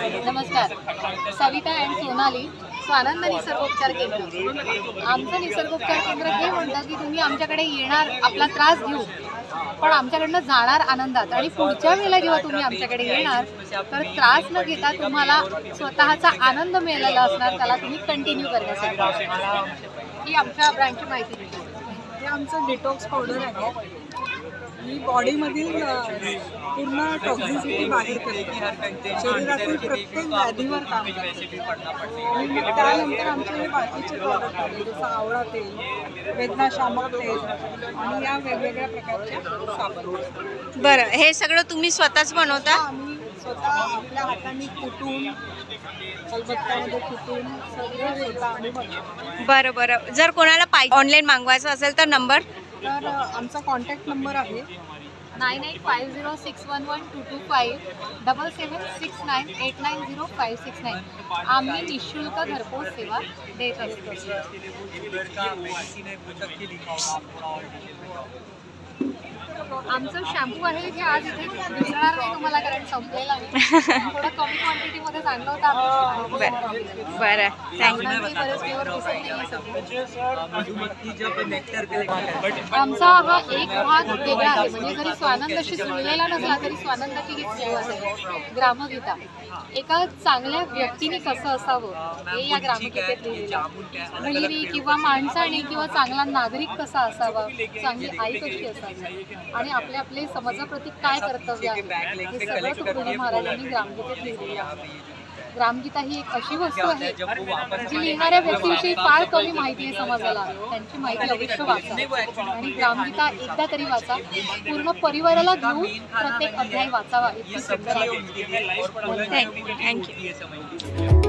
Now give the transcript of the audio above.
नमस्कार. सविता अँड सोनाली, स्वानंद निसर्गोपचार केंद्र. आमचं निसर्गोपचार केंद्र हे म्हणतं की तुम्ही आमच्याकडे येणार, आपला त्रास घेऊ, पण आमच्याकडनं जाणार आनंदात. आणि पुढच्या वेळेला जेव्हा तुम्ही आमच्याकडे येणार तर त्रास न घेता तुम्हाला स्वतःचा आनंद मिळालेला असणार, त्याला तुम्ही कंटिन्यू करण्यासाठी. ही आमच्या ब्रँडची माहिती दिली. हे आमचं डिटॉक्स पावडर आहे. ही बॉडीमधील पूर्ण टॉक्झिसिटी बाहेर करते, शरीरातील प्रत्येक व्याधीवर काम करते. आणि त्यानंतर आमचे बाकीचे प्रॉडक्ट आले, जसं आवळा तेल, वेदनाशामक तेल आणि या वेगवेगळ्या प्रकारच्या साबण. बरं, हे सगळं तुम्ही स्वतःच बनवता? आम्ही स्वतः आपल्या हाताने कुटून, खलबत्त्यामध्ये कुटून सगळं स्वतः आम्ही बनवतो. बरं बरं. जर कोणाला पाहिजे ऑनलाईन मागवायचं असेल तर नंबर? तर आमचा कॉन्टॅक्ट नंबर आहे 9850611225 7769890569. आम्ही निःशुल्क घरपोच सेवा देत असतो. आमचं शॅम्पू आहे जे आज इथे दिसणार नाही तुम्हाला, कारण संपलेला आहे. थोडं कमी क्वांटिटीमध्ये आणलं होतं आम्ही. बरं, थँक्यू. बरेच फ्लेवर दिसत नाही आमचा हा एक भाग वेगळा आहे. म्हणजे जरी स्वानंदशी जुळलेला नसला तरी स्वानंदाची ही फ्लेवर आहे. ग्रामगीता एका चांगल्या व्यक्तीने कसं असावं हे या ग्रामगीतेत लिहिलेलं आहे. मुलीने किंवा माणसाने किंवा चांगला नागरिक कसा असावा, चांगली आई कशी असावी आणि आपले आपले समाजाप्रती काय कर्तव्य आहे, हे सगळं तुकडोजी महाराजांनी ग्रामगीतेत लिहिलेलं आहे. ग्रामगीता ही एक अशी वस्तू आहे जी लिहिणाऱ्या व्यक्तीविषयी फार कमी माहिती आहे समाजाला. त्यांची माहिती अवश्य वाचा आणि ग्रामगीता एकदा तरी वाचा. पूर्ण परिवाराला घेऊन प्रत्येक अध्याय वाचावा. इतकी सुंदर आहे. थँक्यू.